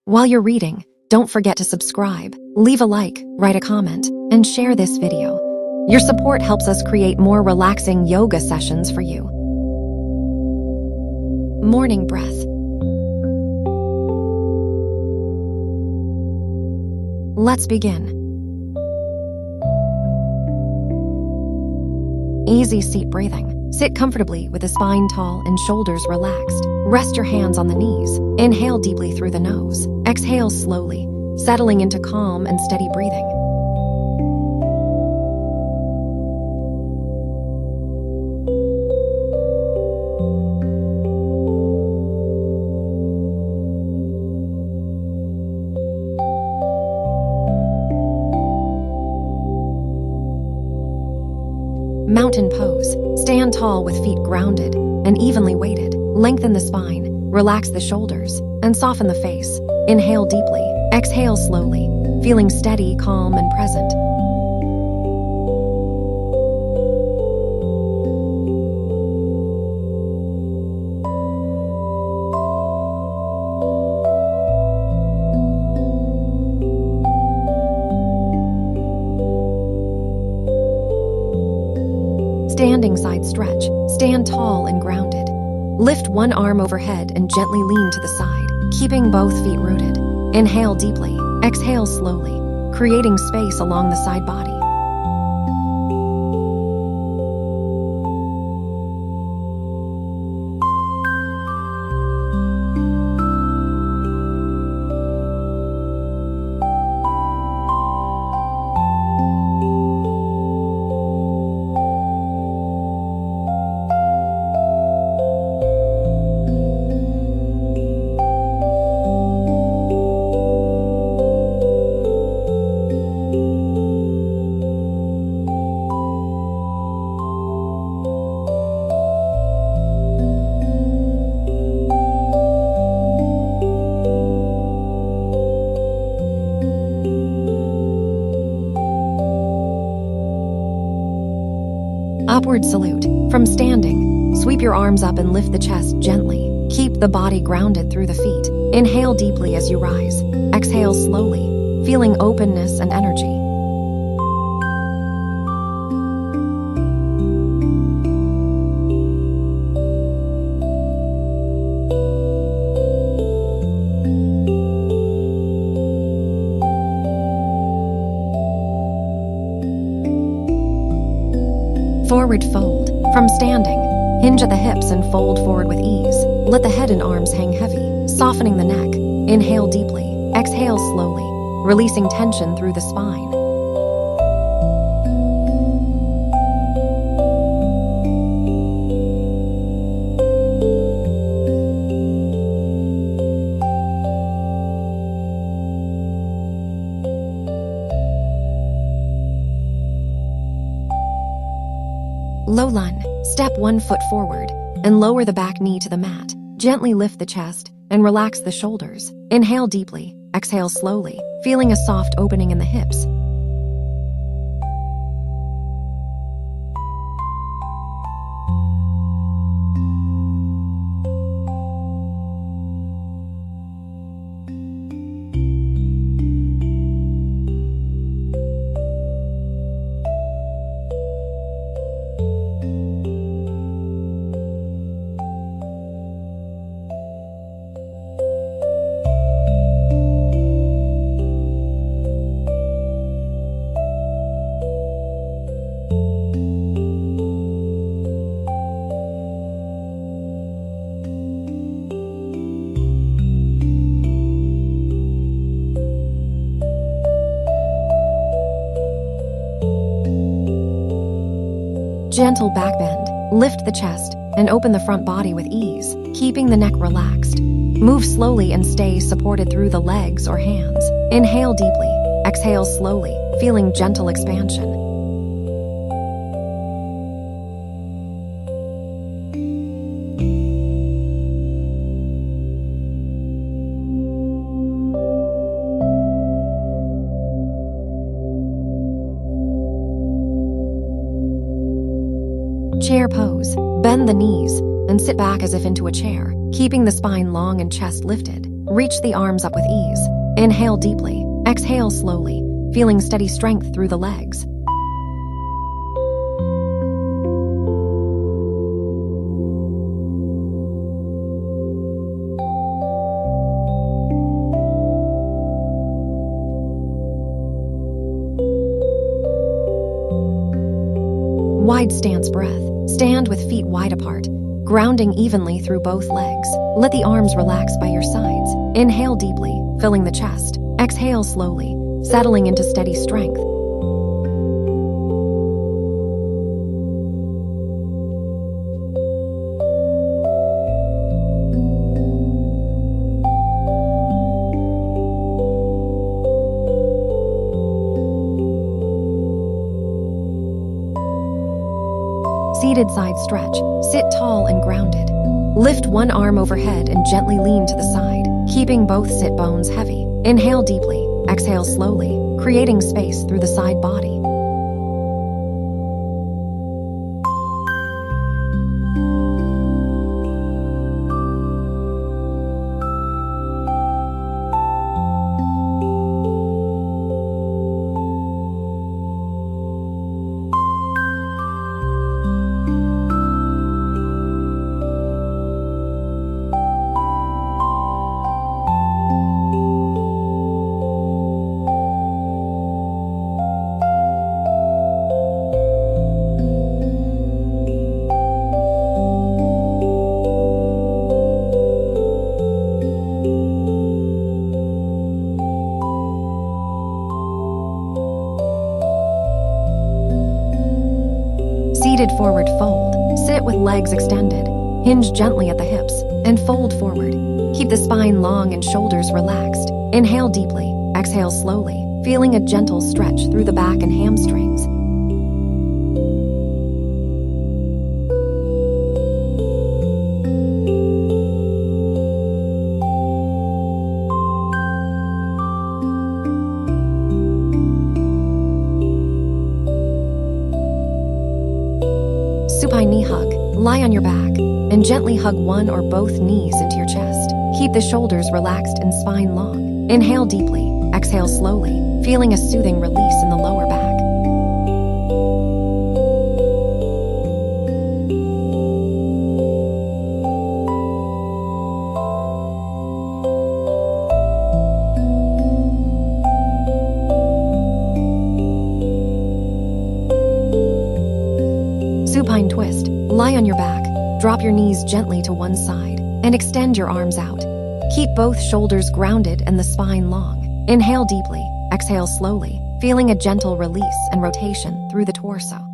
While you're reading, don't forget to subscribe, leave a like, write a comment, and share this video. Your support helps us create more relaxing yoga sessions for you. Morning breath. Let's begin. Easy seat breathing. Sit comfortably with the spine tall and shoulders relaxed. Rest your hands on the knees. Inhale deeply through the nose. Exhale slowly, settling into calm and steady breathing. Mountain pose. Stand tall with feet grounded and evenly weighted. Lengthen the spine, relax the shoulders, and soften the face. Inhale deeply, exhale slowly, feeling steady, calm, and present. Standing side stretch. Stand tall and grounded. Lift one arm overhead and gently lean to the side, keeping both feet rooted. Inhale deeply, exhale slowly, creating space along the side body. Upward salute. From standing, sweep your arms up and lift the chest gently. Keep the body grounded through the feet. Inhale deeply as you rise. Exhale slowly, feeling openness and energy. Forward fold. From standing, hinge at the hips and fold forward with ease. Let the head and arms hang heavy, softening the neck. Inhale deeply, exhale slowly, releasing tension through the spine. Low lunge. Step one foot forward and lower the back knee to the mat. Gently lift the chest and relax the shoulders. Inhale deeply, exhale slowly, feeling a soft opening in the hips. Gentle back bend. Lift the chest and open the front body with ease, keeping the neck relaxed. Move slowly and stay supported through the legs or hands. Inhale deeply, exhale slowly, feeling gentle expansion. Chair pose. Bend the knees and sit back as if into a chair, keeping the spine long and chest lifted. Reach the arms up with ease. Inhale deeply. Exhale slowly, feeling steady strength through the legs. Wide stance breath. Stand with feet wide apart, grounding evenly through both legs. Let the arms relax by your sides. Inhale deeply, filling the chest. Exhale slowly, settling into steady strength. Seated side stretch. Sit tall and grounded. Lift one arm overhead and gently lean to the side, keeping both sit bones heavy. Inhale deeply. Exhale slowly, creating space through the side body. Seated forward fold. Sit with legs extended. Hinge gently at the hips and fold forward. Keep the spine long and shoulders relaxed. Inhale deeply. Exhale slowly, feeling a gentle stretch through the back and hamstrings. Supine knee hug. Lie on your back and gently hug one or both knees into your chest. Keep the shoulders relaxed and spine long. Inhale deeply. Exhale slowly, feeling a soothing release in the lower back. Supine twist. Lie on your back. Drop your knees gently to one side and extend your arms out. Keep both shoulders grounded and the spine long. Inhale deeply. Exhale slowly, feeling a gentle release and rotation through the torso.